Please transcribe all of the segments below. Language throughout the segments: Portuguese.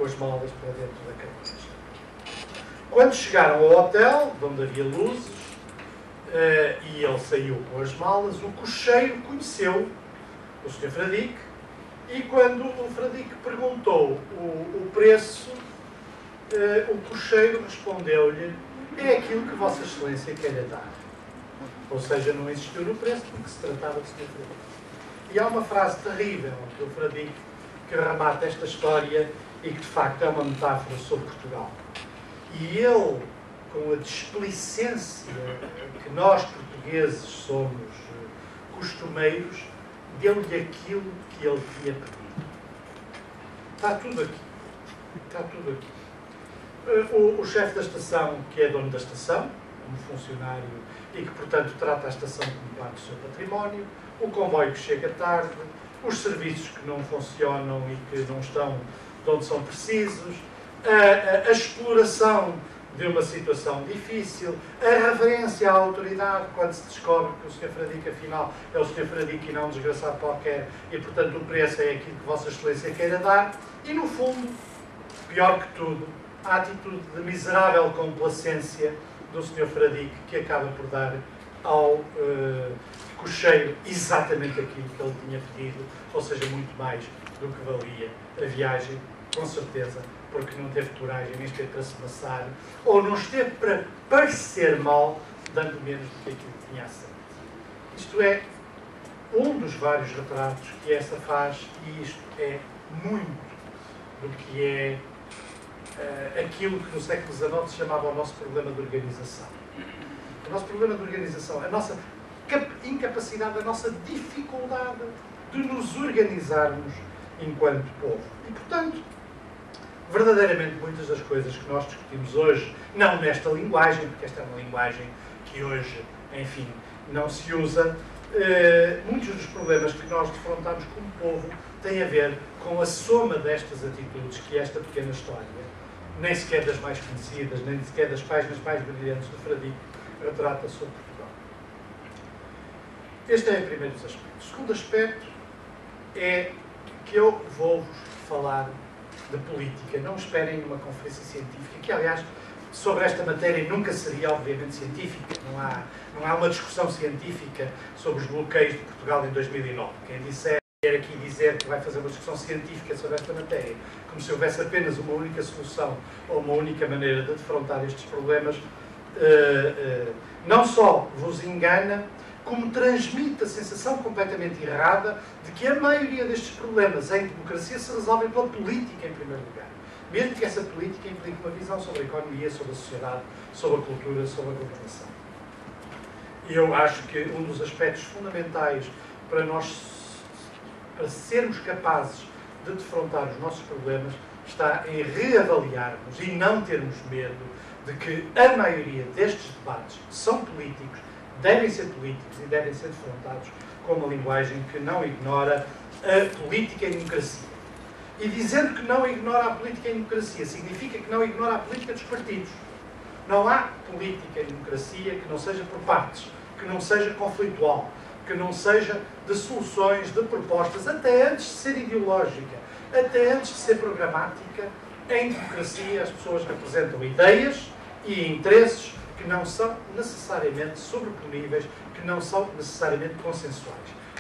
as malas para dentro da carruagem. Quando chegaram ao hotel, de onde havia luzes, e ele saiu com as malas, o cocheiro conheceu o Sr. Fradique, e quando o Fradique perguntou o preço, o cocheiro respondeu-lhe: é aquilo que Vossa Excelência quer dar. Ou seja, não insistiu no preço porque se tratava de Sr. Fradique. E há uma frase terrível do Fradique que remata esta história e que de facto é uma metáfora sobre Portugal. E ele, com a displicência que nós portugueses somos costumeiros, deu-lhe aquilo que ele tinha pedido. Está tudo aqui. Está tudo aqui. O chefe da estação, que é dono da estação, um funcionário, e que, portanto, trata a estação como parte do seu património, o comboio que chega tarde, os serviços que não funcionam e que não estão de onde são precisos, a exploração de uma situação difícil, a reverência à autoridade quando se descobre que o Sr. Fradique, afinal, é o Sr. Fradique e não um desgraçado qualquer, e, portanto, o preço é aquilo que Vossa Excelência queira dar, e, no fundo, pior que tudo, a atitude de miserável complacência do Sr. Fradique, que acaba por dar ao cocheiro exatamente aquilo que ele tinha pedido, ou seja, muito mais do que valia a viagem, com certeza, porque não teve coragem, nem esteve para se passar, ou não esteve para parecer mal, dando menos do que aquilo que tinha aceito. Isto é um dos vários retratos que essa faz, e isto é muito do que é aquilo que no século XIX se chamava o nosso problema de organização. O nosso problema de organização, a nossa incapacidade, a nossa dificuldade de nos organizarmos enquanto povo. E, portanto, verdadeiramente muitas das coisas que nós discutimos hoje, não nesta linguagem, porque esta é uma linguagem que hoje, enfim, não se usa, muitos dos problemas que nós defrontamos como povo têm a ver com a soma destas atitudes que esta pequena história, nem sequer das mais conhecidas, nem sequer das páginas mais brilhantes do Fradique, retrata sobre Portugal. Este é o primeiro dos aspectos. O segundo aspecto é que eu vou-vos falar de política. Não esperem uma conferência científica, que, aliás, sobre esta matéria nunca seria, obviamente, científica. Não há uma discussão científica sobre os bloqueios de Portugal em 2009. Quem disser, quer aqui dizer que vai fazer uma discussão científica sobre esta matéria, como se houvesse apenas uma única solução ou uma única maneira de defrontar estes problemas, não só vos engana, como transmite a sensação completamente errada de que a maioria destes problemas em democracia se resolvem pela política, em primeiro lugar. Mesmo que essa política implique uma visão sobre a economia, sobre a sociedade, sobre a cultura, sobre a governação. E eu acho que um dos aspectos fundamentais para sermos capazes de defrontar os nossos problemas está em reavaliarmos e não termos medo de que a maioria destes debates são políticos, devem ser políticos e devem ser defrontados com uma linguagem que não ignora a política e a democracia. E dizendo que não ignora a política e a democracia, significa que não ignora a política dos partidos. Não há política e democracia que não seja por partes, que não seja conflitual, que não seja de soluções, de propostas, até antes de ser ideológica, até antes de ser programática. Em democracia as pessoas representam ideias e interesses que não são necessariamente sobreponíveis, que não são necessariamente consensuais.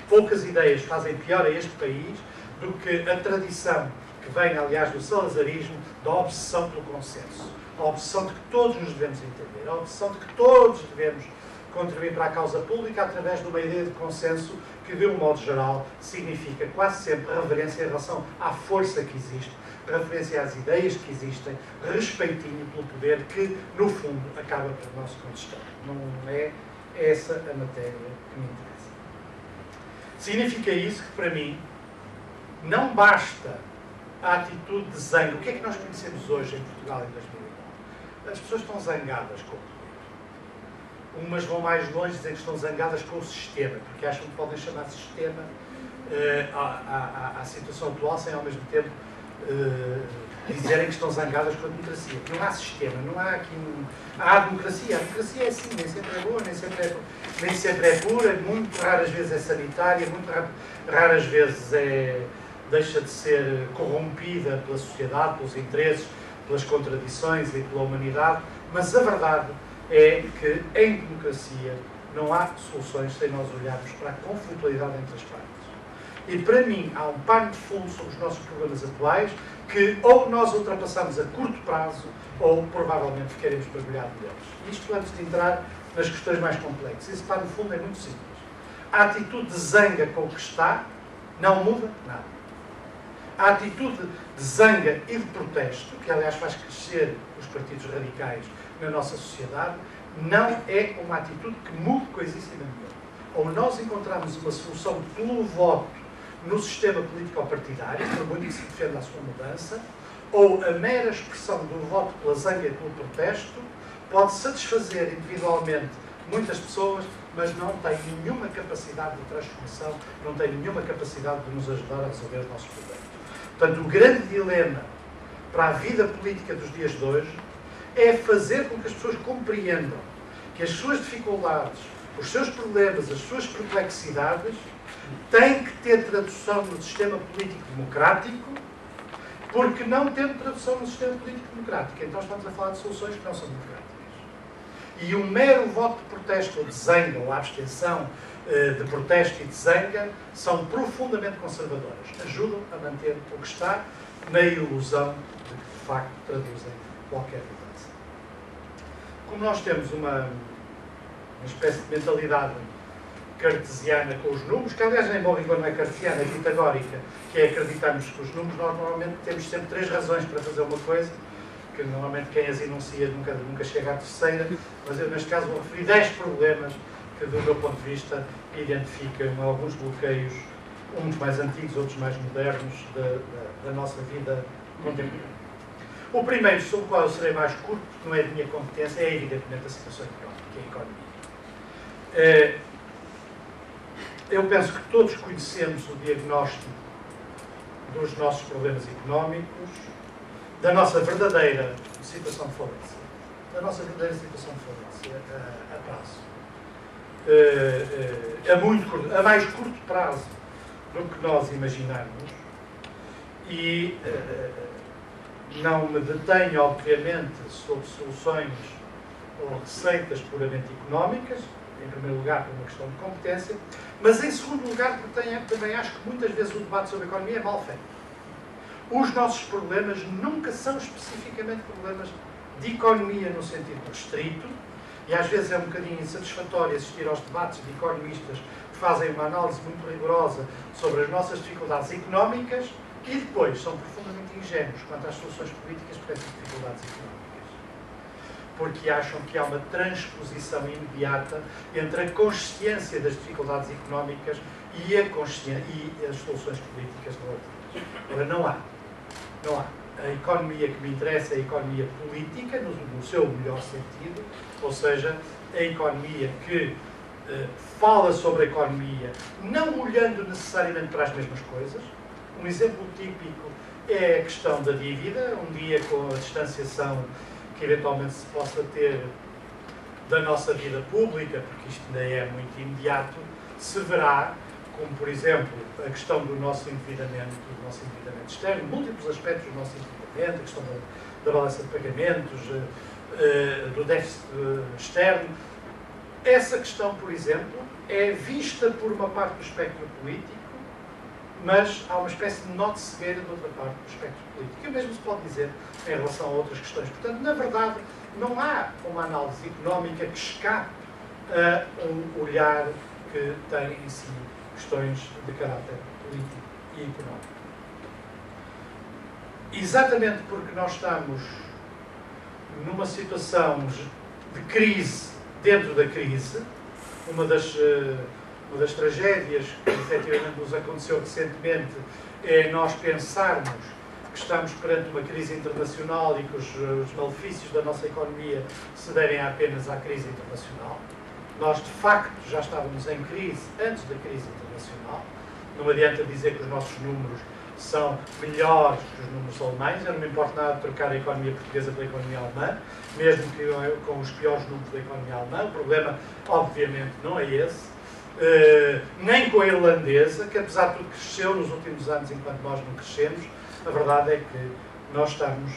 Poucas ideias fazem pior a este país do que a tradição que vem, aliás, do salazarismo, da obsessão pelo consenso. A obsessão de que todos nos devemos entender, a obsessão de que todos devemos contribuir para a causa pública através de uma ideia de consenso que, de um modo geral, significa quase sempre reverência em relação à força que existe, referência às ideias que existem, respeitinho pelo poder que, no fundo, acaba por não se contestar. Não é essa a matéria que me interessa. Significa isso que, para mim, não basta a atitude de zango. O que é que nós conhecemos hoje em Portugal em 2009? As pessoas estão zangadas com o poder. Umas vão mais longe, dizem que estão zangadas com o sistema, porque acham que podem chamar sistema à situação atual sem, ao mesmo tempo, dizerem que estão zangadas com a democracia. Não há sistema, não há aqui há democracia. A democracia é assim, nem sempre é boa, nem sempre é pura, muito raras vezes é sanitária, muito raras vezes é deixa de ser corrompida pela sociedade, pelos interesses, pelas contradições e pela humanidade, mas a verdade é que em democracia não há soluções sem nós olharmos para a conflitualidade entre as partes. E para mim há um pano de fundo sobre os nossos problemas atuais que ou nós ultrapassamos a curto prazo ou provavelmente ficaremos mergulhados neles. Isto antes de entrar nas questões mais complexas. Esse pano de fundo é muito simples. A atitude de zanga com o que está não muda nada. A atitude de zanga e de protesto, que aliás faz crescer os partidos radicais na nossa sociedade, não é uma atitude que mude coisíssima nenhuma. Ou nós encontramos uma solução pelo voto no sistema político-partidário, por muito que se defenda a sua mudança, ou a mera expressão do voto pela zanga e pelo protesto pode satisfazer individualmente muitas pessoas, mas não tem nenhuma capacidade de transformação, não tem nenhuma capacidade de nos ajudar a resolver os nossos problemas. Portanto, o grande dilema para a vida política dos dias de hoje é fazer com que as pessoas compreendam que as suas dificuldades, os seus problemas, as suas perplexidades têm que ter tradução no sistema político democrático, porque não tendo tradução no sistema político democrático, então estamos a falar de soluções que não são democráticas. E o mero voto de protesto ou de zanga, ou a abstenção de protesto e de zanga, são profundamente conservadoras. Ajudam a manter o que está na ilusão de que, de facto, traduzem qualquer mudança. Como nós temos uma espécie de mentalidade cartesiana com os números, que aliás nem bom rigor não é cartesiana, é pitagórica, que é acreditarmos que os números normalmente temos sempre 3 razões para fazer uma coisa, que normalmente quem as enuncia nunca chega à terceira, mas eu neste caso vou referir 10 problemas que do meu ponto de vista identificam alguns bloqueios, uns mais antigos, outros mais modernos, da nossa vida contemporânea. O primeiro, sobre o qual eu serei mais curto, porque não é de minha competência, é evidentemente a situação económica, a economia. Eu penso que todos conhecemos o diagnóstico dos nossos problemas económicos, da nossa verdadeira situação de falência. Da nossa verdadeira situação de falência a prazo. A mais curto prazo do que nós imaginamos. E não me detenho, obviamente, sobre soluções ou receitas puramente económicas, em primeiro lugar por uma questão de competência, mas em segundo lugar porque também acho que muitas vezes o debate sobre a economia é mal feito. Os nossos problemas nunca são especificamente problemas de economia no sentido restrito, e às vezes é um bocadinho insatisfatório assistir aos debates de economistas que fazem uma análise muito rigorosa sobre as nossas dificuldades económicas e depois são profundamente ingênuos quanto às soluções políticas para essas dificuldades económicas. Porque acham que há uma transposição imediata entre a consciência das dificuldades económicas e as soluções políticas relativas. Ora, não há. Não há. A economia que me interessa é a economia política, no seu melhor sentido, ou seja, a economia que fala sobre a economia, não olhando necessariamente para as mesmas coisas. Um exemplo típico é a questão da dívida. Um dia, com a distanciação que eventualmente se possa ter da nossa vida pública, porque isto ainda é muito imediato, se verá como, por exemplo, a questão do nosso endividamento externo, múltiplos aspectos do nosso endividamento, a questão da balança de pagamentos, do déficit externo. Essa questão, por exemplo, é vista por uma parte do espectro político, mas há uma espécie de nó de cegueira de outra parte do espectro político. E o mesmo se pode dizer em relação a outras questões. Portanto, na verdade, não há uma análise económica que escape a um olhar que tem em si questões de caráter político e económico. Exatamente porque nós estamos numa situação de crise dentro da crise, uma das tragédias que efetivamente nos aconteceu recentemente é nós pensarmos que estamos perante uma crise internacional e que os malefícios da nossa economia se devem apenas à crise internacional. Nós, de facto, já estávamos em crise antes da crise internacional. Não adianta dizer que os nossos números são melhores que os números alemães. Eu não me importo nada de trocar a economia portuguesa pela economia alemã, mesmo que com os piores números da economia alemã. O problema, obviamente, não é esse. nem com a irlandesa, que apesar de tudo cresceu nos últimos anos enquanto nós não crescemos. A verdade é que nós estamos